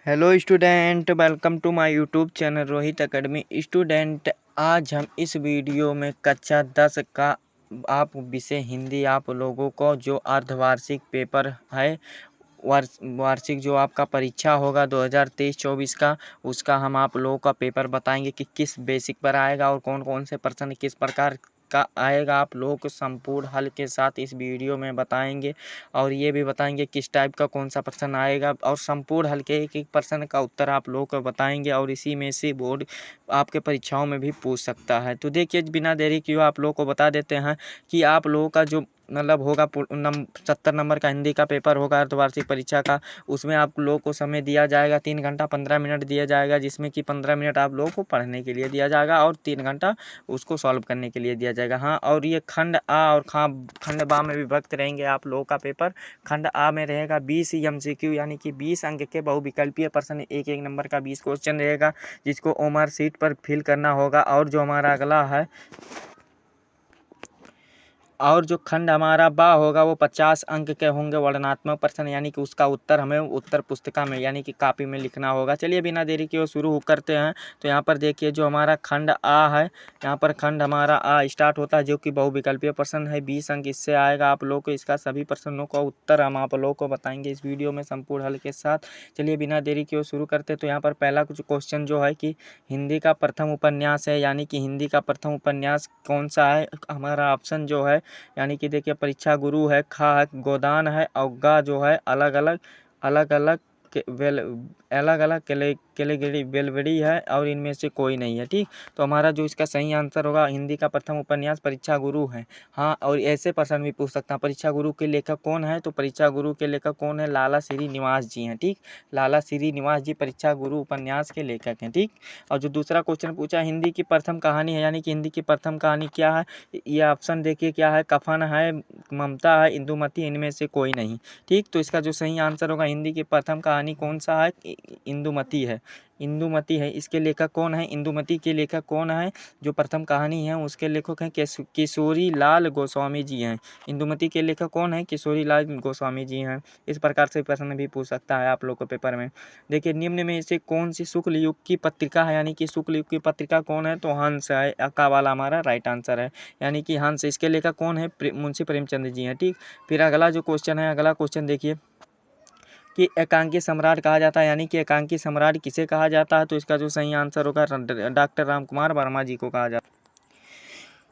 Hello student, welcome to my YouTube channel Rohit academy. Student, आज हम इस वीडियो में कक्षा 10 का आप विषय हिंदी आप लोगों को जो अर्धवार्षिक पेपर है, वार्षिक जो आपका परीक्षा होगा 2023-24 का, उसका हम आप लोगों का पेपर बताएंगे कि किस बेसिक पर आएगा और कौन कौन से प्रश्न किस प्रकार का आएगा। आप लोगों को संपूर्ण हल के साथ इस वीडियो में बताएंगे और ये भी बताएंगे किस टाइप का कौन सा प्रश्न आएगा और संपूर्ण हल के एक एक प्रश्न का उत्तर आप लोगों को बताएंगे और इसी में से बोर्ड आपके परीक्षाओं में भी पूछ सकता है। तो देखिए, बिना देरी किए आप लोगों को बता देते हैं कि आप लोगों का जो मतलब होगा 70 नंबर का हिंदी का पेपर होगा अर्धवार्षिक परीक्षा का। उसमें आप लोगों को समय दिया जाएगा 3 घंटा 15 मिनट दिया जाएगा, जिसमें कि 15 मिनट आप लोगों को पढ़ने के लिए दिया जाएगा और 3 घंटा उसको सॉल्व करने के लिए दिया जाएगा। हाँ, और ये खंड आ और खंड बा में विभक्त रहेंगे आप लोगों का पेपर। खंड आ में रहेगा 20 MCQ यानी कि 20 अंक के बहुविकल्पीय प्रश्न, एक एक नंबर का 20 क्वेश्चन रहेगा, जिसको ओमआर सीट पर फिल करना होगा। और जो हमारा अगला है और जो खंड हमारा बा होगा वो 50 अंक के होंगे वर्णनात्मक प्रश्न, यानी कि उसका उत्तर हमें उत्तर पुस्तिका में यानी कि कॉपी में लिखना होगा। चलिए बिना देरी के शुरू करते हैं। तो यहाँ पर देखिए, जो हमारा खंड आ है, यहाँ पर खंड हमारा आ स्टार्ट होता है, जो कि बहुविकल्पीय प्रश्न है। 20 अंक इससे आएगा आप लोग को। इसका सभी प्रश्नों का उत्तर हम आप लोग को बताएंगे इस वीडियो में संपूर्ण हल के साथ। चलिए बिना देरी के शुरू करते हैं। तो यहाँ पर पहला कुछ क्वेश्चन जो है कि हिंदी का प्रथम उपन्यास है, यानी कि हिंदी का प्रथम उपन्यास कौन सा है। हमारा ऑप्शन जो है यानी कि देखिए, परीक्षा गुरु है, खा है गोदान है, और गा जो है अलग अलग अलग अलग अलग अलग कैलेगरी बेलवेड़ी है, और इनमें से कोई नहीं है। ठीक, तो हमारा जो इसका सही आंसर होगा, हिंदी का प्रथम उपन्यास परीक्षा गुरु है। हाँ, और ऐसे प्रश्न भी पूछ सकता है, परीक्षा गुरु के लेखक कौन है। तो परीक्षा गुरु के लेखक कौन है, लाला श्रीनिवास जी हैं। ठीक, लाला श्रीनिवास जी परीक्षा गुरु उपन्यास के लेखक हैं। ठीक, और जो दूसरा क्वेश्चन पूछा, हिंदी की प्रथम कहानी है, यानी कि हिंदी की प्रथम कहानी क्या है। ये ऑप्शन देखिए क्या है, कफन है, ममता है, इंदुमती, इनमें से कोई नहीं। ठीक, तो इसका जो सही आंसर होगा, हिंदी की प्रथम कहानी कौन सा है, इंदुमती है। इंदुमती है, इसके लेखक कौन है, इंदुमती के लेखक कौन है, जो प्रथम कहानी है उसके लेखक हैं किशोरी लाल गोस्वामी जी हैं। इंदुमती के लेखक कौन है, किशोरी लाल गोस्वामी जी हैं। इस प्रकार से प्रश्न भी पूछ सकता है आप लोग को पेपर में। देखिए, निम्न में से कौन सी शुक्ल युग की पत्रिका है, यानी कि शुक्ल युग की पत्रिका कौन है। तो हंस है, अक्का वाला हमारा राइट आंसर है, यानी कि हंस। इसके लेखक कौन है, मुंशी प्रेमचंद जी हैं। ठीक, फिर अगला जो क्वेश्चन है, अगला क्वेश्चन देखिए कि एकांकी सम्राट कहा जाता है, यानी कि एकांकी सम्राट किसे कहा जाता है। तो इसका जो सही आंसर होगा, डॉक्टर राम कुमार वर्मा जी को कहा जाता है।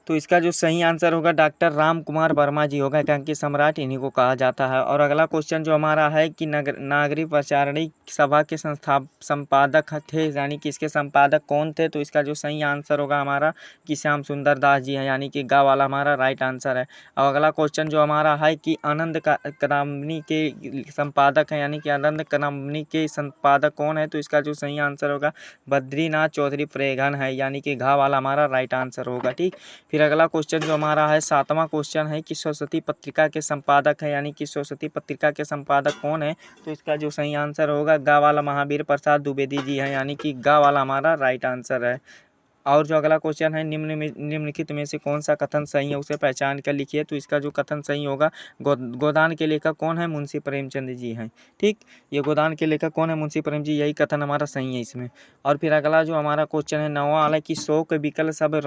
तो इसका जो सही आंसर होगा, डॉक्टर राम कुमार वर्मा जी होगा, एकांकी सम्राट इन्हीं को कहा जाता है। और अगला क्वेश्चन जो हमारा है कि नागरिक प्रचारणी सभा के संपादक थे, यानी कि इसके संपादक कौन थे। तो इसका जो सही आंसर होगा हमारा कि श्याम सुंदर दास जी हैं, यानी कि गा वाला हमारा राइट आंसर है। और अगला क्वेश्चन जो हमारा है कि आनंद कदामनी के संपादक हैं, यानी कि आनंद कदामनी के संपादक कौन है। तो इसका जो सही आंसर होगा, बद्रीनाथ चौधरी प्रेघन है, यानी कि घा वाला हमारा राइट आंसर होगा। ठीक, फिर अगला क्वेश्चन जो हमारा है, 7वां क्वेश्चन है कि सरस्वती पत्रिका के संपादक है, यानी कि सरस्वती पत्रिका के संपादक कौन है। तो इसका जो सही आंसर होगा, गा वाला महावीर प्रसाद द्विवेदी जी हैं, यानी कि गा वाला हमारा राइट आंसर है। और जो अगला क्वेश्चन है, निम्नलिखित में से कौन सा कथन सही है, उसे पहचान कर लिखिए। तो इसका जो कथन सही होगा, गोदान के लेखक कौन है, मुंशी प्रेमचंद जी हैं। ठीक, ये गोदान के लेखक कौन है, मुंशी प्रेम जी, यही कथन हमारा सही है इसमें। और फिर अगला जो हमारा क्वेश्चन है, 9वां वाला कि शोक विकल सब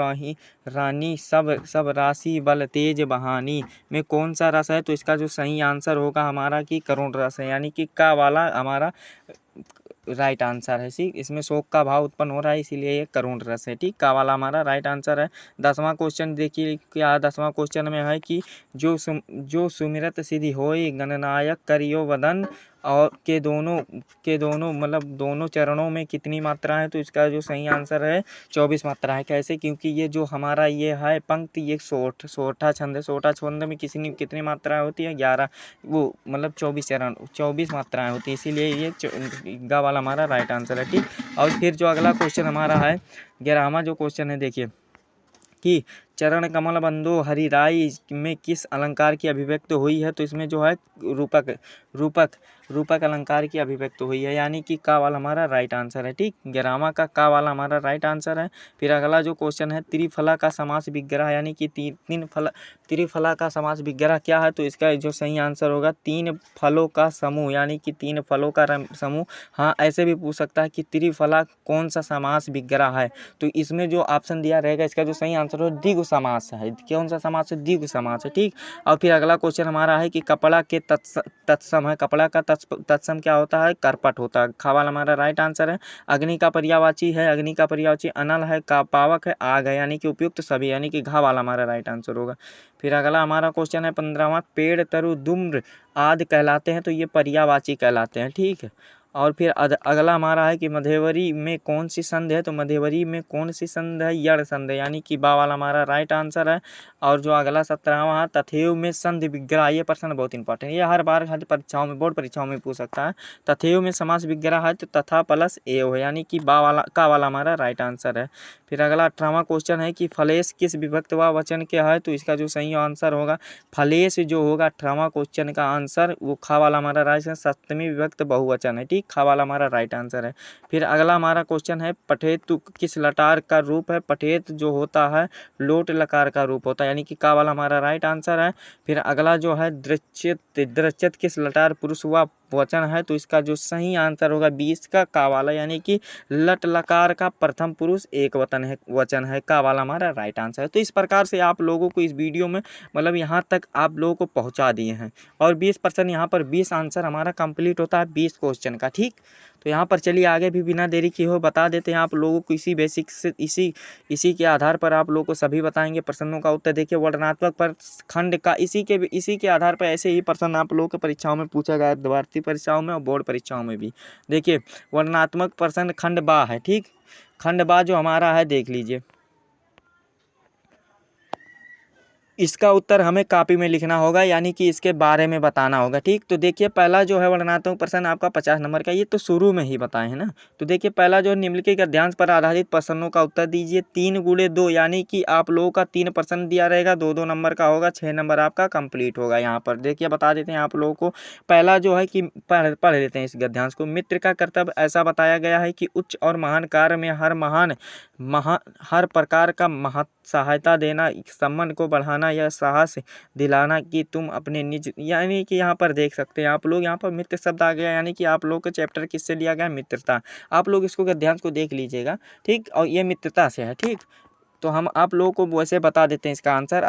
रानी सब राशि बल तेज बहानी में कौन सा रस है। तो इसका जो सही आंसर होगा हमारा कि करुण रस है, यानी कि का वाला हमारा राइट आंसर है। ठीक, इसमें शोक का भाव उत्पन्न हो रहा है, इसीलिए ये करुण रस है। ठीक, का वाला हमारा राइट आंसर है। 10वां क्वेश्चन देखिए क्या, 10वां क्वेश्चन में है कि जो सुमिरत सिद्धि होय गणनायक करियो वदन और के दोनों मतलब दोनों चरणों में कितनी मात्रा है। तो इसका जो सही आंसर है 24 मात्रा है। कैसे, क्योंकि ये जो हमारा ये है पंक्ति, ये सोठा छंद है। सोठा छंद में कितनी मात्राएं होती है, 11, वो मतलब 24 मात्राएं होती है, इसीलिए ये गा वाला हमारा राइट आंसर है। ठीक, और फिर जो अगला क्वेश्चन हमारा है, 11वां जो क्वेश्चन है, देखिए कि चरण कमल बंदो हरिराई में किस अलंकार की अभिव्यक्ति हुई है? तो इसमें जो है रूपक रूपक रूपक अलंकार की अभिव्यक्ति हुई है, यानी कि का वाला हमारा राइट आंसर है। ठीक, ग्रामा का वाला हमारा राइट आंसर है। फिर अगला जो क्वेश्चन है, त्रिफला का समास विग्रह, यानी कि त्रिफला का समास विग्रह क्या है? तो इसका जो सही आंसर होगा तीन फलों का समूह, यानी कि तीन फलों का समूह। हाँ, ऐसे भी पूछ सकता है कि त्रिफला कौन सा समास विग्रह है? तो इसमें जो ऑप्शन दिया रहेगा इसका जो सही आंसर हो द्विगु समास है। कौन सा समास है? द्विगु समास है। ठीक, और फिर अगला क्वेश्चन हमारा है कि कपड़ा के तत्सम है। कपड़ा का तत्सम क्या होता है? करपट होता है। खा वाला हमारा राइट आंसर है। अग्नि का पर्यायवाची है। अग्नि का पर्यायवाची अनल है, का पावक है, आग है, यानी कि उपयुक्त सभी, यानी कि घा वाला हमारा राइट आंसर होगा। फिर अगला हमारा क्वेश्चन है 15वां, पेड़ तरु धूम्र आदि कहलाते हैं, तो ये पर्यायवाची कहलाते हैं। ठीक है, और फिर अगला हमारा है कि मध्यवरी में कौन सी संधि है? तो मध्यवरी में कौन सी संधि है? यड़ संधि, यानी कि बा वाला हमारा राइट आंसर है। और जो अगला 17वां है, तथैव में संधि विग्रह, ये प्रश्न बहुत इंपॉर्टेंट है, ये हर बार हर परीक्षाओं में बोर्ड परीक्षाओं में पूछ सकता है। तथैव में समास विग्रह है तो तथा प्लस एव है, यानी कि बा वाला का वाला हमारा राइट आंसर है। फिर अगला 18वां क्वेश्चन है कि फलेश किस विभक्त व वचन के है? तो इसका जो सही आंसर होगा फलेश जो होगा 18वां क्वेश्चन का आंसर वो खा वाला हमारा राइट है, सप्तमी विभक्त बहुवचन है। ठीक, खा वाला हमारा राइट आंसर है। फिर अगला हमारा क्वेश्चन है पठेतु किस लकार का रूप है? पठेत जो होता है लोट लकार का रूप होता है, यानी कि का वाला हमारा राइट आंसर है। फिर अगला जो है दृश्यत किस लकार पुरुष व वचन है? तो इसका जो सही आंसर होगा 20 का वाला, यानी कि लट लकार का प्रथम पुरुष एक वचन है, का वाला हमारा राइट आंसर है। तो इस प्रकार से आप लोगों को इस वीडियो में मतलब यहाँ तक आप लोगों को पहुँचा दिए हैं, और 20% यहाँ पर 20 आंसर हमारा कंप्लीट होता है 20 क्वेश्चन का। ठीक, तो यहाँ पर चलिए आगे भी बिना देरी किए हो बता देते हैं आप लोगों को इसी बेसिक से इसी के आधार पर आप लोगों को सभी बताएंगे प्रश्नों का उत्तर। देखिए वर्णनात्मक पर खंड का इसी के आधार पर ऐसे ही प्रश्न आप लोगों के परीक्षाओं में पूछा गया है, भारतीय परीक्षाओं में और बोर्ड परीक्षाओं में भी। देखिए वर्णनात्मक प्रश्न खंड बा है। ठीक, खंड बा जो हमारा है देख लीजिए, इसका उत्तर हमें कॉपी में लिखना होगा, यानी कि इसके बारे में बताना होगा। ठीक, तो देखिए पहला जो है वर्णनात्मक प्रश्न आपका 50 नंबर का, ये तो शुरू में ही बताए हैं ना। तो देखिए पहला जो निम्नलिखित गद्यांश पर आधारित प्रश्नों का उत्तर दीजिए 3 गुणे 2, यानी कि आप लोगों का 3 प्रश्न दिया रहेगा, 2-2 नंबर का होगा, 6 नंबर आपका कंप्लीट होगा। यहाँ पर देखिए बता देते हैं आप लोगों को। पहला जो है कि पढ़ लेते हैं इस गद्यांश को। मित्र का कर्तव्य ऐसा बताया गया है कि उच्च और महान कार्य में हर प्रकार का सहायता देना, संबंध को बढ़ाना या साहस दिलाना कि तुम अपने निज, यानी कि यहाँ पर देख सकते हैं आप लोग, यहाँ पर मित्र शब्द आ गया, यानी कि आप लोग का चैप्टर किससे लिया गया? मित्रता। आप लोग इसको ध्यान को देख लीजिएगा। ठीक, और ये मित्रता से है। ठीक, तो हम आप लोगों को वैसे बता देते हैं इसका आंसर,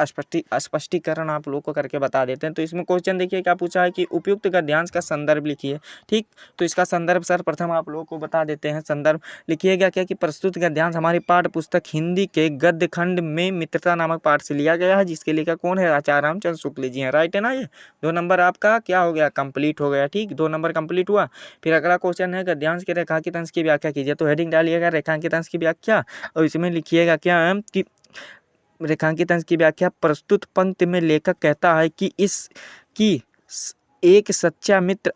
स्पष्टीकरण आप लोगों को करके बता देते हैं। तो इसमें क्वेश्चन देखिए क्या पूछा है कि उपयुक्त गद्यांश का संदर्भ लिखिए। ठीक, तो इसका संदर्भ सर्वप्रथम आप लोगों को बता देते हैं। संदर्भ लिखिएगा क्या कि प्रस्तुत गद्यांश हमारी पाठ्य पुस्तक हिंदी के गद्य खंड में मित्रता नामक पाठ से लिया गया है, जिसके लेखक कौन है? आचार्य रामचंद्र शुक्ल जी हैं। राइट है ना? ये 2 नंबर आपका क्या हो गया? कंप्लीट हो गया। ठीक, 2 नंबर कंप्लीट हुआ। फिर अगला क्वेश्चन है गद्यांश के रेखांकित अंश की व्याख्या कीजिए। तो हेडिंग डालिएगा रेखांकित अंश की व्याख्या, और इसमें लिखिएगा क्या कि रेखांकित अंश की व्याख्या। प्रस्तुत पंक्ति में लेखक कहता है कि एक सच्चा मित्र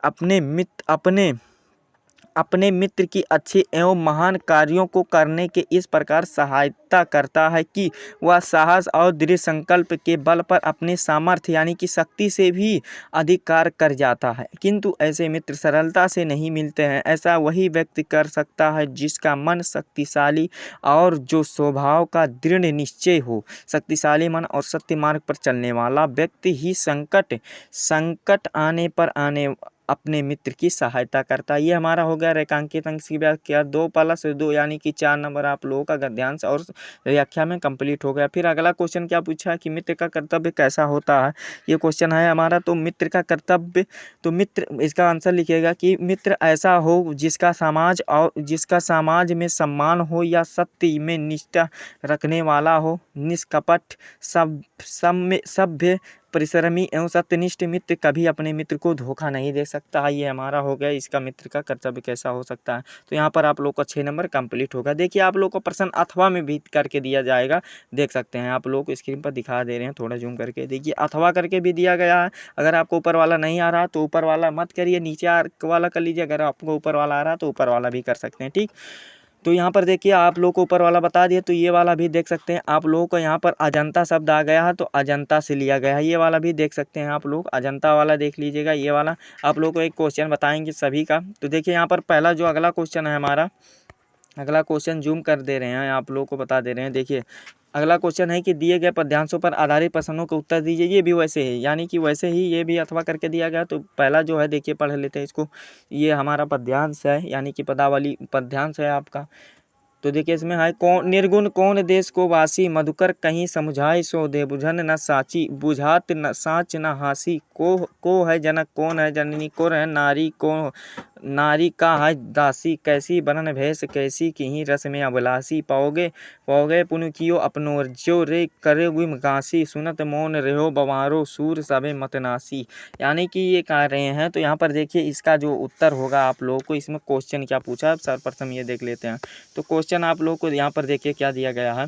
अपने मित्र की अच्छे एवं महान कार्यों को करने के इस प्रकार सहायता करता है कि वह साहस और दृढ़ संकल्प के बल पर अपने सामर्थ्य यानी कि शक्ति से भी अधिक कार्य कर जाता है। किंतु ऐसे मित्र सरलता से नहीं मिलते हैं। ऐसा वही व्यक्ति कर सकता है जिसका मन शक्तिशाली और जो स्वभाव का दृढ़ निश्चय हो। शक्तिशाली मन और सत्य मार्ग पर चलने वाला व्यक्ति ही संकट आने पर अपने मित्र की सहायता करता है। ये हमारा हो गया रेखांकित अंश की व्याख्या 2+2, यानी कि 4 नंबर आप लोगों का गद्यांश और व्याख्या में कंप्लीट हो गया। फिर अगला क्वेश्चन क्या पूछा है कि मित्र का कर्तव्य कैसा होता है? ये क्वेश्चन है हमारा। तो मित्र का कर्तव्य, तो मित्र इसका आंसर लिखिएगा कि मित्र ऐसा हो जिसका समाज में सम्मान हो, या सत्य में निष्ठा रखने वाला हो, निष्कपट सभ्य परिश्रमी एवं सत्यनिष्ठ मित्र कभी अपने मित्र को धोखा नहीं दे सकता है। ये हमारा हो गया इसका मित्र का कर्तव्य कैसा हो सकता है। तो यहाँ पर आप लोग का 6 नंबर कंप्लीट होगा। देखिए आप लोग को प्रश्न अथवा में भी करके दिया जाएगा, देख सकते हैं आप लोग को स्क्रीन पर दिखा दे रहे हैं, थोड़ा जूम करके देखिए अथवा करके भी दिया गया है। अगर आपको ऊपर वाला नहीं आ रहा तो ऊपर वाला मत करिए, नीचे वाला कर लीजिए। अगर आपको ऊपर वाला आ रहा तो ऊपर वाला भी कर सकते हैं। ठीक, तो यहाँ पर देखिए आप लोग को ऊपर वाला बता दिया, तो ये वाला भी देख सकते हैं आप लोगों को। यहाँ पर अजंता शब्द आ गया है तो अजंता से लिया गया है, ये वाला भी देख सकते हैं आप लोग, अजंता वाला देख लीजिएगा। ये वाला आप लोग को एक क्वेश्चन बताएंगे सभी का। तो देखिए यहाँ पर पहला जो अगला क्वेश्चन है हमारा, अगला क्वेश्चन जूम कर दे रहे हैं, आप लोग को बता दे रहे हैं। देखिए अगला क्वेश्चन है कि दिए गए पद्यांशों पर आधारित प्रश्नों का उत्तर दीजिए। ये भी वैसे ही, यानी कि वैसे ही ये भी अथवा करके दिया गया। तो पहला जो है देखिए पढ़ लेते हैं इसको। ये हमारा पद्यांश है, यानी कि पदावली पद्यांश है आपका। तो देखिए इसमें है, कौन निर्गुण कौन देश को वासी, मधुकर कहीं समुझाए सो दे, बुझन न साची, बुझात न साच न हासी, को है जनक कौन है जननी, को है नारी को नारी का है दासी, कैसी बनन भैंस कैसी की रस में अबलासी, पाओगे पाओगे पुन कियो अपनोर, जो रे करे गुम गासी, सुनत मौन रहो बवारो, सूर सबे मतनासी। यानी कि ये कह रहे हैं। तो यहाँ पर देखिए इसका जो उत्तर होगा आप लोगों को, इसमें क्वेश्चन क्या पूछा है सर्वप्रथम ये देख लेते हैं। तो क्वेश्चन आप लोग को यहाँ पर देखिए क्या दिया गया है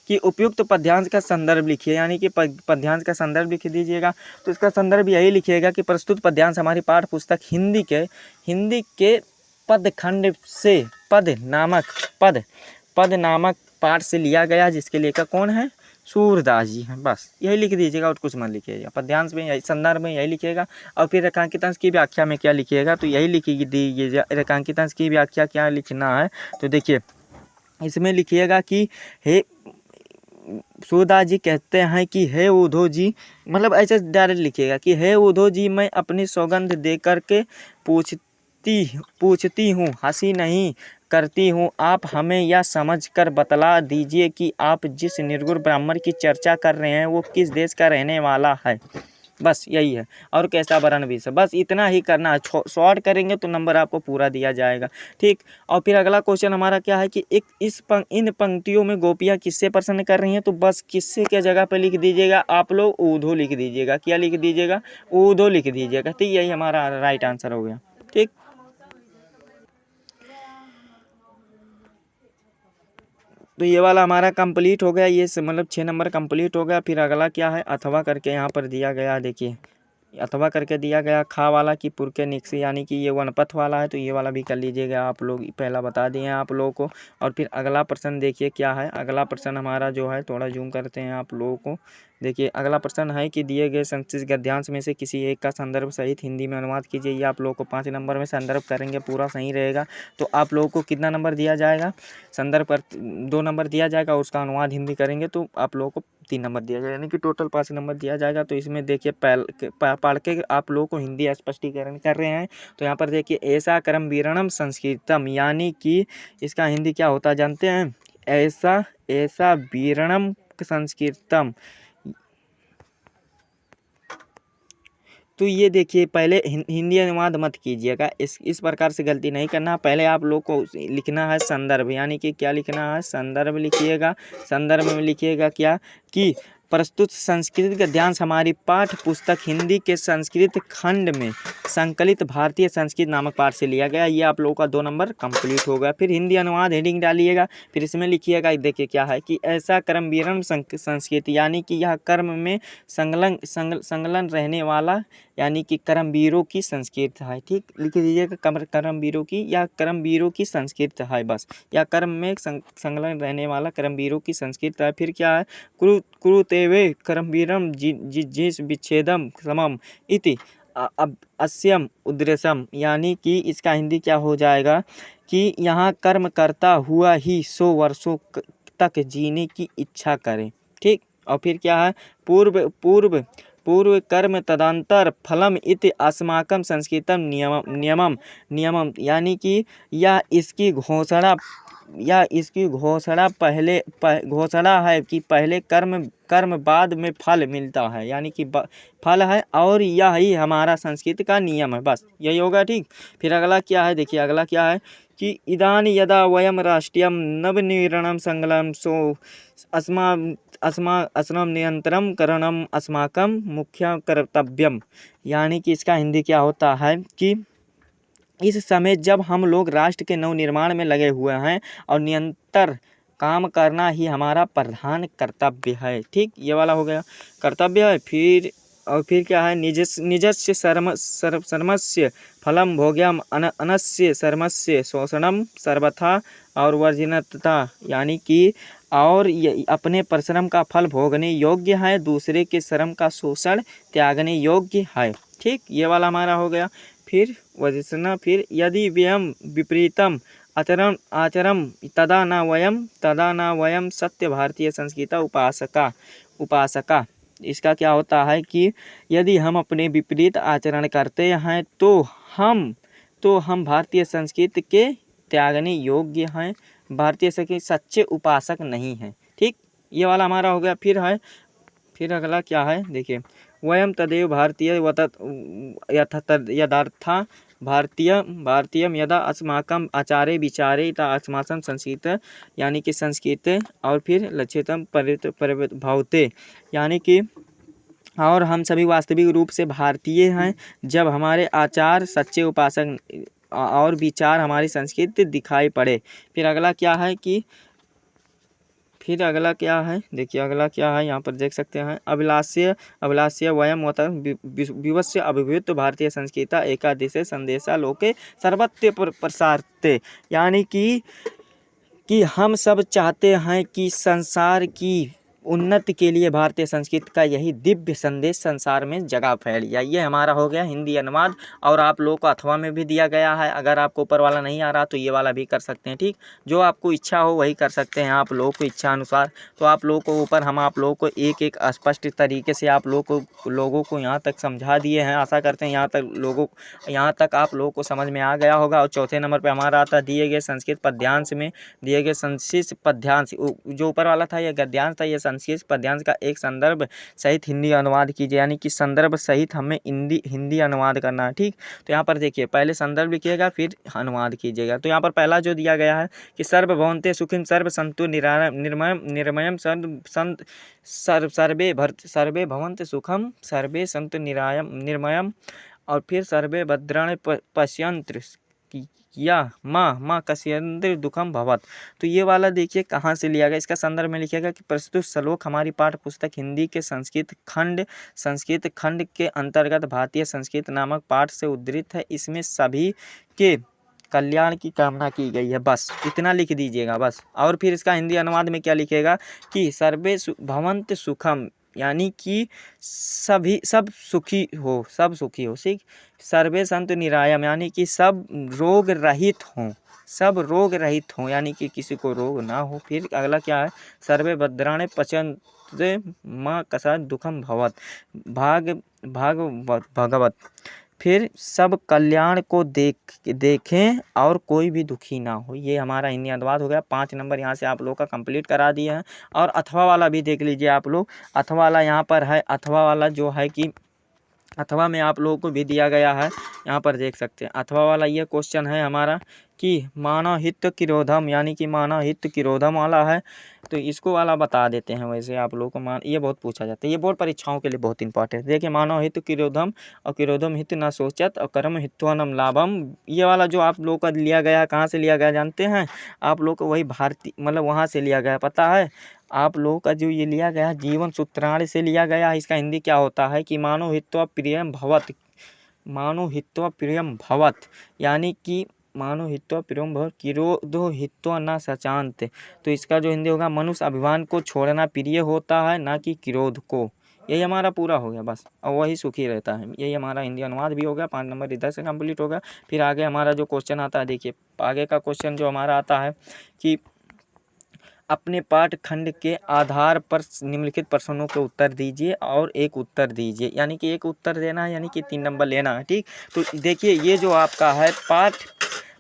कि उपयुक्त पद्यांश का संदर्भ लिखिए, यानी कि पद्यांश का संदर्भ लिख दीजिएगा। तो इसका संदर्भ यही लिखिएगा कि प्रस्तुत पद्यांश हमारी पाठ्य पुस्तक हिंदी के पदखंड से पद नामक पाठ से लिया गया, जिसके लेखक कौन है, सूरदास जी हैं। बस यही लिख दीजिएगा और कुछ मत लिखिएगा। पद्यांश में यही, संदर्भ में यही लिखिएगा। और फिर रेखांकितांश की व्याख्या में क्या लिखिएगा, तो यही लिखी दीजिए। रेखांकितांश की व्याख्या क्या लिखना है, तो देखिए इसमें लिखिएगा कि हे सूरदास जी कहते हैं कि हे उद्धव जी, मतलब ऐसे डायरेक्ट लिखिएगा कि हे उद्धव जी, मैं अपनी सौगंध दे कर के पूछती हूँ, हंसी नहीं करती हूँ, आप हमें यह समझ कर बतला दीजिए कि आप जिस निर्गुण ब्राह्मण की चर्चा कर रहे हैं वो किस देश का रहने वाला है। बस यही है, और कैसा वर्ण भी है, बस इतना ही करना है। शॉर्ट करेंगे तो नंबर आपको पूरा दिया जाएगा, ठीक। और फिर अगला क्वेश्चन हमारा क्या है कि इन पंक्तियों में गोपियाँ किससे प्रसन्न कर रही हैं, तो बस किससे के जगह पे लिख दीजिएगा आप लोग, ऊधो लिख दीजिएगा। क्या लिख दीजिएगा, ऊधो लिख दीजिएगा, ठीक। यही हमारा राइट आंसर हो गया, ठीक। तो ये वाला हमारा कंप्लीट हो गया, ये मतलब 6 नंबर कंप्लीट हो गया। फिर अगला क्या है, अथवा करके यहाँ पर दिया गया, देखिए अथवा करके दिया गया खा वाला की पुर के निक्सी, यानी कि ये वनपथ वाला है। तो ये वाला भी कर लीजिएगा आप लोग, पहला बता दिए हैं आप लोगों को। और फिर अगला प्रश्न देखिए क्या है, अगला प्रश्न हमारा जो है, थोड़ा जूम करते हैं आप लोगों को। देखिए अगला प्रश्न है कि दिए गए संस्कृत गद्यांश में से किसी एक का संदर्भ सहित हिंदी में अनुवाद कीजिए। ये आप लोगों को 5 नंबर में संदर्भ करेंगे, पूरा सही रहेगा तो आप लोगों को कितना नंबर दिया जाएगा, संदर्भ पर 2 नंबर दिया जाएगा, और उसका अनुवाद हिंदी करेंगे तो आप लोगों को 3 नंबर दिया जाएगा, यानी कि टोटल 5 नंबर दिया जाएगा। तो इसमें देखिए पढ़ के आप लोगों को हिंदी स्पष्टीकरण कर रहे हैं। तो यहाँ पर देखिए ऐसा क्रम वीरणम संस्कृतम, यानी कि इसका हिंदी क्या होता है जानते हैं, ऐसा वीरणम संस्कृतम। तो ये देखिए पहले हिंदी अनुवाद मत कीजिएगा, इस प्रकार से गलती नहीं करना। पहले आप लोग को लिखना है संदर्भ, यानी कि क्या लिखना है, संदर्भ लिखिएगा। संदर्भ में लिखिएगा क्या कि प्रस्तुत संस्कृत गद्यांश हमारी पाठ्य पुस्तक हिंदी के संस्कृत खंड में संकलित भारतीय संस्कृत नामक पाठ से लिया गया। ये आप लोगों का 2 नंबर कंप्लीट हो गया। फिर हिंदी अनुवाद हेडिंग डालिएगा, फिर इसमें लिखिएगा, देखिए क्या है कि ऐसा कर्म विवरण संस्कृत, यानी कि यह कर्म में संलग्न रहने वाला, यानी कि कर्मवीरों की संस्कृत है, ठीक। लिख दीजिएगा कर्मवीरों की, या कर्मवीरों की संस्कृत है, बस, या कर्म में संलग्न रहने वाला कर्मवीरों की संस्कृत है। फिर क्या है, कुरुतेवे कर्मवीरम जिस विच्छेदम समम इति अस्यम उद्देश्यम, यानी कि इसका हिंदी क्या हो जाएगा कि यहाँ कर्म करता हुआ ही 100 वर्षों तक जीने की इच्छा करें, ठीक। और फिर क्या है, पूर्व कर्म तदंतर फलम इति अस्माकं संस्कृतम नियमम, यानी कि यह इसकी घोषणा घोषणा है कि पहले कर्म बाद में फल मिलता है, यानी कि फल है, और यही हमारा संस्कृत का नियम है, बस यही होगा, ठीक। फिर अगला क्या है, देखिए अगला क्या है कि इदानी यदा वयम राष्ट्रीयम नवनिर्माणम संगलम सो अस्माकं नियंत्रणम करणम अस्माकं मुख्य कर्तव्यम, यानी कि इसका हिंदी क्या होता है कि इस समय जब हम लोग राष्ट्र के नवनिर्माण में लगे हुए हैं और निरंतर काम करना ही हमारा प्रधान कर्तव्य है, ठीक। ये वाला हो गया कर्तव्य है। फिर क्या है, निजस्य सर्वस्य फलम भोग्यम अनस्य सर्मस्य शोषणम सर्वथा और वर्जिनता, यानी कि और अपने परिश्रम का फल भोगने योग्य है, दूसरे के श्रम का शोषण त्यागने योग्य है। ठीक, ये वाला हमारा हो गया। फिर वजसना, फिर यदि व्यम विपरीतम आचरम तदा न वयम सत्य भारतीय संस्कृत उपासका। इसका क्या होता है कि यदि हम अपने विपरीत आचरण करते हैं तो हम भारतीय संस्कृति के त्यागने योग्य हैं, भारतीय संस्कृति सच्चे उपासक नहीं हैं। ठीक, ये वाला हमारा हो गया। फिर अगला क्या है देखिए, वयम तदेव भारतीय यथार्था भारतीयम यदा अस्माकं आचारे विचारे ता अस्माकं संस्कृत, यानी कि संस्कृत और फिर लक्ष्यतम परिभवते, यानी कि और हम सभी वास्तविक रूप से भारतीय हैं जब हमारे आचार सच्चे उपासक और विचार हमारी संस्कृति दिखाई पड़े। फिर अगला क्या है देखिए, अगला क्या है यहाँ पर देख सकते हैं, अभिलाष्य वयम विवस्य अभिव्यक्त भारतीय संस्कृत एकादश संदेशा लोके सर्वत्र प्रसारते, यानी कि हम सब चाहते हैं कि संसार की उन्नति के लिए भारतीय संस्कृति का यही दिव्य संदेश संसार में जगह फैल गया। ये हमारा हो गया हिंदी अनुवाद, और आप लोगों को अथवा में भी दिया गया है। अगर आपको ऊपर वाला नहीं आ रहा तो ये वाला भी कर सकते हैं। ठीक, जो आपको इच्छा हो वही कर सकते हैं आप लोगों को इच्छा अनुसार। तो आप लोगों को ऊपर हम आप लोगों को एक एक स्पष्ट तरीके से आप लोगों को यहाँ तक समझा दिए हैं। आशा करते हैं यहाँ तक आप लोगों को समझ में आ गया होगा। और चौथे नंबर पर हमारा आता दिए गए संस्कृत पद्यांश में दिए गए संस्कृत पद्यांश, जो ऊपर वाला था ये गद्यांश था, ये संस्कृत पद्यांश का एक संदर्भ सहित हिंदी अनुवाद कीजिए, यानी कि संदर्भ सहित हमें हिंदी अनुवाद करना है। ठीक, तो यहाँ पर देखिए, पहले संदर्भ लिखिएगा फिर अनुवाद कीजिएगा। तो यहाँ पर पहला जो दिया गया है कि सर्व भवन्ते सुखिन सर्व सन्तु निर्मयम सर्वे भवन्ते सुखम सर्वे सन्तु निर्मयम, और फिर सर्वे भद्राणि पश्यन्तु या माँ कस्यन्ति दुखम भवत। तो ये वाला देखिए कहाँ से लिया गया, इसका संदर्भ में लिखिएगा कि प्रस्तुत श्लोक हमारी पाठ्य पुस्तक हिंदी के संस्कृत खंड के अंतर्गत भारतीय संस्कृत नामक पाठ से उद्धृत है। इसमें सभी के कल्याण की कामना की गई है। बस इतना लिख दीजिएगा बस। और फिर इसका हिंदी अनुवाद में क्या लिखेगा कि सर्वे भवन्त सुखम, यानी कि सब सुखी हो ठीक। सर्वे संतु निरायम, यानी कि सब रोग रहित हों, यानी कि किसी को रोग ना हो। फिर अगला क्या है, सर्वे भद्राणि पश्यन्ते माँ कसा दुखम भवत भगवत, फिर सब कल्याण को देखें और कोई भी दुखी ना हो। ये हमारा हिंदी अनुवाद हो गया। 5 नंबर यहाँ से आप लोग का कंप्लीट करा दिए हैं। और अथवा वाला भी देख लीजिए आप लोग। अथवा वाला यहाँ पर है, अथवा वाला जो है कि अथवा में आप लोगों को भी दिया गया है, यहाँ पर देख सकते हैं। अथवा वाला ये क्वेश्चन है हमारा कि मानव हित किरोधम, यानी कि मानव हित किरोधम वाला है। तो इसको वाला बता देते हैं। वैसे आप लोगों को ये बहुत पूछा जाता है, ये बोर्ड परीक्षाओं के लिए बहुत इंपॉर्टेंट है। देखिए, मानव हित किरोधम और किरोधम हित न सोचत और कर्म हित्वानम लाभम, ये वाला जो आप लोगों का लिया गया, कहाँ से लिया गया जानते हैं आप लोग को? वही भारतीय मतलब वहाँ से लिया गया, पता है आप लोगों का जो ये लिया गया जीवन सूत्राणि से लिया गया। इसका हिंदी क्या होता है कि मानो हित्वा प्रियम भवत, यानी कि मानो हित्वा प्रियम भवत किरोधो हित्वा न सचांत। तो इसका जो हिंदी होगा, मनुष्य अभिमान को छोड़ना प्रिय होता है, ना कि क्रोध को। यही हमारा पूरा हो गया बस, और वही सुखी रहता है। यही हमारा हिंदी अनुवाद भी हो गया। 5 नंबर इधर से कंप्लीट हो गया। फिर आगे हमारा जो क्वेश्चन आता है, देखिए आगे का क्वेश्चन जो हमारा आता है कि अपने पाठ खंड के आधार पर निम्नलिखित प्रश्नों के उत्तर दीजिए और एक उत्तर दीजिए, यानी कि एक उत्तर देना है, यानी कि 3 नंबर लेना है। ठीक, तो देखिए ये जो आपका है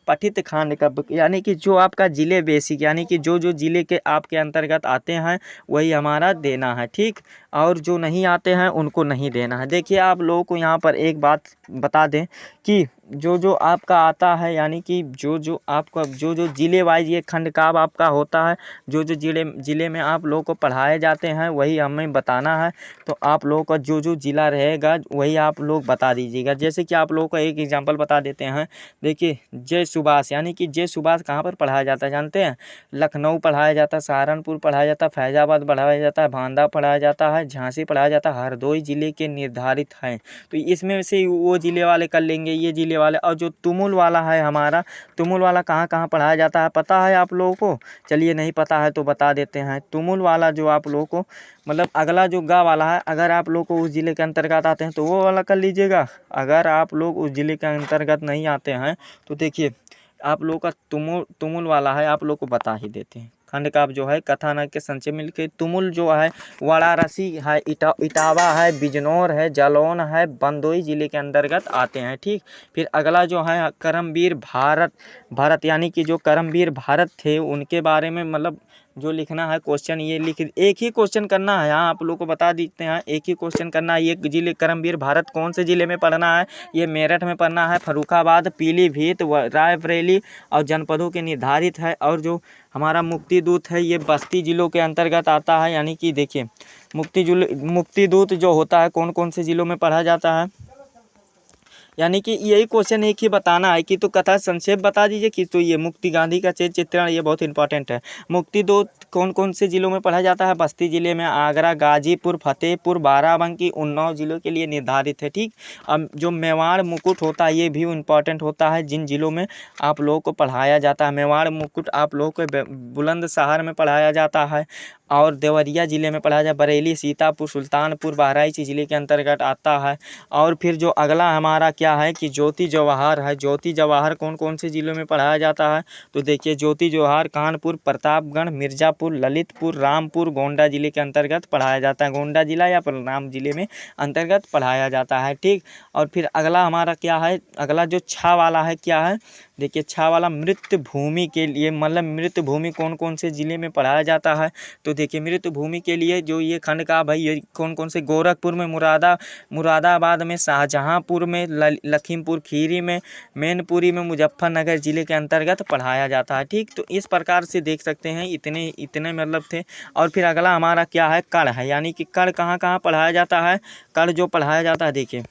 पठित खंड का, यानी कि जो आपका जिले बेसिक, यानी कि जो जिले के आपके अंतर्गत आते हैं वही हमारा देना है। ठीक, और जो नहीं आते हैं उनको नहीं देना है। देखिए आप लोगों को यहाँ पर एक बात बता दें कि जो आपका आता है, यानी कि जो आपका जो जिले वाइज ये खंड का आपका होता है, जो जिले में आप लोगों को पढ़ाए जाते हैं वही हमें बताना है। तो आप लोगों का जो जिला रहेगा वही आप लोग बता दीजिएगा। जैसे कि आप लोगों को एक एग्जांपल बता देते हैं। देखिए जय सुभाष, यानी कि जय सुभाष कहाँ पर पढ़ाया जाता है जानते हैं? लखनऊ पढ़ाया जाता है, सहारनपुर पढ़ाया जाता है, फैजाबाद पढ़ाया जाता है, बांदा पढ़ाया जाता है, झांसी पढ़ाया जाता है। हरदोई जिले के निर्धारित हैं, तो इसमें से वो जिले वाले कर लेंगे, ये जिले वाले। और जो तुमुल वाला है हमारा, तुमुल वाला कहाँ कहाँ पढ़ाया जाता है पता है आप लोगों को? चलिए नहीं पता है तो बता देते हैं। तुमुल वाला जो आप लोगों को मतलब अगला जो गा वाला है, अगर आप लोग को उस ज़िले के अंतर्गत आते हैं तो वो वाला कर लीजिएगा। अगर आप लोग उस ज़िले के अंतर्गत नहीं आते हैं तो देखिए आप लोग का तुमुल तुमुल वाला है, आप लोग को बता ही देते हैं। खंड काव्य जो है कथानक के संक्षेप में लिखे। तुमुल जो है वाराणसी है, इटावा है, बिजनौर है, जालौन है, बंदोई जिले के अंतर्गत आते हैं। ठीक, फिर अगला जो है करमवीर भारत यानी कि जो करमवीर भारत थे उनके बारे में मतलब जो लिखना है क्वेश्चन ये लिख, एक ही क्वेश्चन करना है। यहाँ आप लोग को बता देते हैं, एक ही क्वेश्चन करना है। ये जिले करमवीर भारत कौन से जिले में पढ़ना है? ये मेरठ में पढ़ना है, फर्रुखाबाद, पीलीभीत, रायबरेली और जनपदों के निर्धारित है। और जो हमारा मुक्ति दूत है ये बस्ती जिलों के अंतर्गत आता है। यानी कि देखिए मुक्ति दूत जो होता है कौन कौन से जिलों में पढ़ा जाता है, यानी कि यही क्वेश्चन एक ही बताना है कि तो कथा संक्षेप बता दीजिए कि तो ये मुक्ति गांधी का चित्रण ये बहुत इंपॉर्टेंट है। मुक्ति दूत कौन कौन से जिलों में पढ़ा जाता है? बस्ती जिले में, आगरा, गाजीपुर, फतेहपुर, बाराबंकी, उन्नाव जिलों के लिए निर्धारित है। ठीक, अब जो मेवाड़ मुकुट होता है ये भी इम्पॉर्टेंट होता है, जिन जिलों में आप लोगों को पढ़ाया जाता है। मेवाड़ मुकुट आप लोगों को बुलंदशहर में पढ़ाया जाता है और देवरिया जिले में पढ़ाया जाता है। बरेली, सीतापुर, सुल्तानपुर, बहराइच जिले के अंतर्गत आता है। और फिर जो अगला हमारा क्या है कि ज्योति जवाहर है। ज्योति जवाहर कौन कौन से जिलों में पढ़ाया जाता है? तो देखिए ज्योति जवाहर कानपुर, प्रतापगढ़, मिर्ज़ापुर, ललितपुर, रामपुर, गोंडा जिले के अंतर्गत पढ़ाया जाता है। गोंडा जिला या बलराम जिले में अंतर्गत पढ़ाया जाता है। ठीक, और फिर अगला हमारा क्या है, अगला जो छा वाला है क्या है, देखिए छा वाला मृत भूमि के लिए मतलब मृत भूमि कौन कौन से जिले में पढ़ाया जाता है? तो देखिए मृत भूमि के लिए जो ये खंड का भाई ये कौन कौन से, गोरखपुर में, मुरादाबाद में, शाहजहाँपुर में, लखीमपुर खीरी में, मैनपुरी में, मुजफ्फरनगर जिले के अंतर्गत पढ़ाया जाता है। ठीक, तो इस प्रकार से देख सकते हैं इतने इतने मतलब थे। और फिर अगला हमारा क्या है, कण है। यानी कि कण कहाँ कहाँ पढ़ाया जाता है? कण जो पढ़ाया जाता है देखिए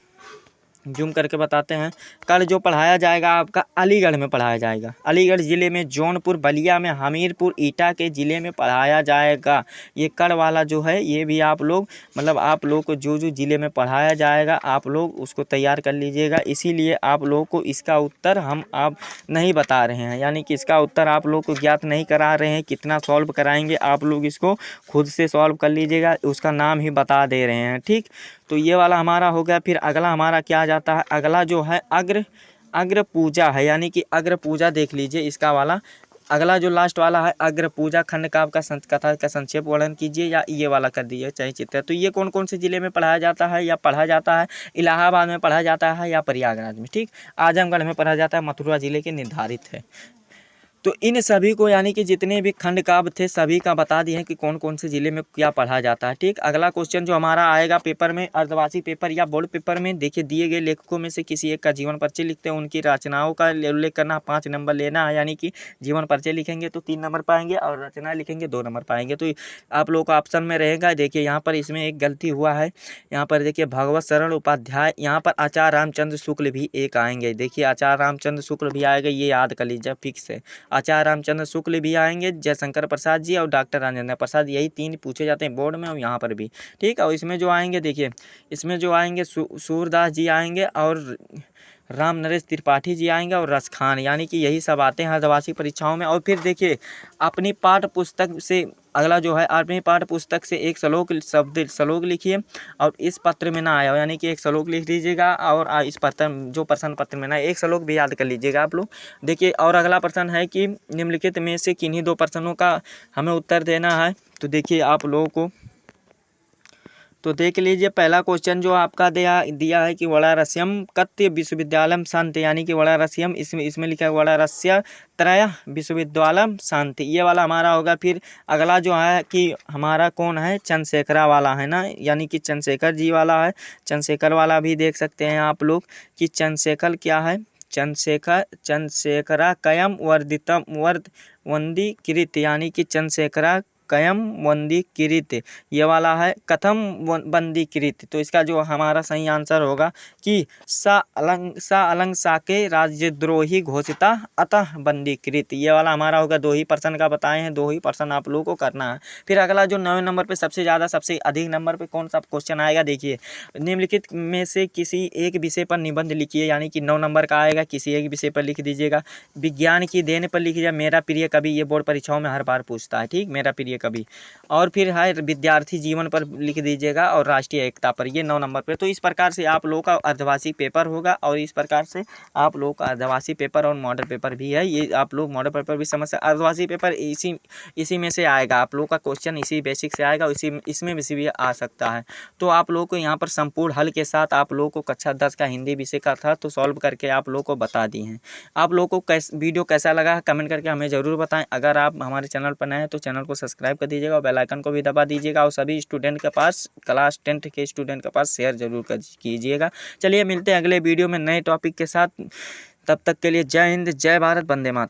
जूम करके बताते हैं। कल जो पढ़ाया जाएगा आपका अलीगढ़ में पढ़ाया जाएगा। अलीगढ़ ज़िले में, जौनपुर, बलिया में, हमीरपुर, ईटा के ज़िले में पढ़ाया जाएगा। ये कड़ वाला जो है ये भी आप लोग मतलब आप लोग को जो जो ज़िले में पढ़ाया जाएगा आप लोग उसको तैयार कर लीजिएगा। इसीलिए आप लोगों को इसका उत्तर हम आप नहीं बता रहे हैं, यानी कि इसका उत्तर आप लोग को ज्ञात नहीं करा रहे हैं। कितना सॉल्व कराएंगे आप लोग इसको खुद से सॉल्व कर लीजिएगा, उसका नाम ही बता दे रहे हैं। ठीक, तो ये वाला हमारा हो गया। फिर अगला हमारा क्या जाता है, अगला जो है अग्र पूजा है। यानी कि अग्र पूजा देख लीजिए इसका वाला अगला जो लास्ट वाला है अग्र पूजा खंड काव्य का कथा का संक्षेप वर्णन कीजिए, या ये वाला कर दीजिए चाहे चित्र। तो ये कौन कौन से जिले में पढ़ाया जाता है या पढ़ा जाता है? इलाहाबाद में पढ़ा जाता है या प्रयागराज में। ठीक, आजमगढ़ में पढ़ा जाता है, मथुरा जिले के निर्धारित है। तो इन सभी को यानी कि जितने भी खंड काव्य थे सभी का बता दिए हैं कि कौन कौन से ज़िले में क्या पढ़ा जाता है। ठीक, अगला क्वेश्चन जो हमारा आएगा पेपर में, अर्धवार्षिक पेपर या बोर्ड पेपर में, देखिए दिए गए लेखकों में से किसी एक का जीवन परिचय लिखते हैं, उनकी रचनाओं का उल्लेख करना, 5 नंबर लेना है। यानी कि जीवन परिचय लिखेंगे तो 3 नंबर पाएंगे और रचना लिखेंगे 2 नंबर पाएंगे। तो आप लोगों का ऑप्शन में रहेगा। देखिए यहाँ पर इसमें एक गलती हुआ है, यहाँ पर देखिए भगवत शरण उपाध्याय, यहाँ पर आचार्य रामचंद्र शुक्ल भी एक आएंगे। देखिए आचार्य रामचंद्र शुक्ल भी आएगा, ये याद कर लीजिए फिक्स है। आचार्य रामचंद्र शुक्ल भी आएंगे, जयशंकर प्रसाद जी और डॉक्टर राजेंद्र प्रसाद, यही 3 पूछे जाते हैं बोर्ड में और यहाँ पर भी। ठीक, और इसमें जो आएंगे देखिए इसमें जो आएंगे सूरदास जी आएंगे और राम नरेश त्रिपाठी जी आएंगे और रसखान, यानी कि यही सब आते हैं अर्धवार्षिक परीक्षाओं में। और फिर देखिए अपनी पाठ्य पुस्तक से अगला जो है अपनी पाठ्य पुस्तक से एक श्लोक लिखिए और इस पत्र में ना आया हो, यानी कि एक श्लोक लिख लीजिएगा और इस पत्र जो प्रश्न पत्र में ना एक श्लोक भी याद कर लीजिएगा आप लोग। देखिए और अगला प्रश्न है कि निम्नलिखित में से किन्हीं 2 प्रश्नों का हमें उत्तर देना है। तो देखिए आप लोगों को तो देख लीजिए पहला क्वेश्चन जो आपका दिया है कि वड़ारस्यम कत्य विश्वविद्यालय शांति, यानी कि वड़ारस्यम इसमें लिखा है वड़ारस्य त्रय विश्वविद्यालय शांति, ये वाला हमारा होगा। फिर अगला जो है कि हमारा कौन है, चंद्रशेखरा वाला है ना, यानी कि चंद्रशेखर जी वाला है। चंद्रशेखर वाला भी देख सकते हैं आप लोग कि चंद्रशेखर क्या है, चंद्रशेखरा कयम वर्धितम वंदीकृत, यानी कि चंद्रशेखरा कयम वंदीकृत, ये वाला है कथम वंदीकृत। तो इसका जो हमारा सही आंसर होगा कि सा अलंग साके राजद्रोही घोषिता अतः वंदीकृत, ये वाला हमारा होगा। 2 ही पर्सन का बताए हैं, 2 ही पर्सन आप लोगों को करना है। फिर अगला जो 9वें नंबर पे सबसे अधिक नंबर पे कौन सा क्वेश्चन आएगा, देखिए निम्नलिखित में से किसी एक विषय पर निबंध लिखिए, यानी कि 9 नंबर का आएगा। किसी एक विषय पर लिख दीजिएगा। विज्ञान की देन पर लिखिए मेरा प्रिय कवि, ये बोर्ड परीक्षाओं में हर बार पूछता है, ठीक, मेरा प्रिय कवि। और फिर है विद्यार्थी जीवन पर लिख दीजिएगा और राष्ट्रीय एकता पर, ये 9 नंबर पर। तो इस प्रकार से आप लोगों का अर्धवार्षिक पेपर होगा और इस प्रकार से आप लोगों का अर्धवार्षिक पेपर और मॉडल पेपर भी है। ये आप लोग मॉडल पेपर भी समझ सकते। अर्धवार्षिक पेपर इसी में से आएगा, आप लोग का क्वेश्चन इसी बेसिक से आएगा, इसमें भी आ सकता है। तो आप लोगों को यहाँ पर संपूर्ण हल के साथ आप लोगों को कक्षा 10 का हिंदी विषय का था तो सॉल्व करके आप लोगों को बता दी हैं। आप लोगों को वीडियो कैसा लगा कमेंट करके हमें ज़रूर बताएं। अगर आप हमारे चैनल पर नए हैं तो चैनल को सब्सक्राइब कर दीजिएगा और बेल आइकन को भी दबा दीजिएगा और सभी स्टूडेंट के पास, क्लास 10 के स्टूडेंट के पास शेयर जरूर कीजिएगा। चलिए मिलते हैं अगले वीडियो में नए टॉपिक के साथ। तब तक के लिए जय हिंद, जय भारत, वंदे मातरम।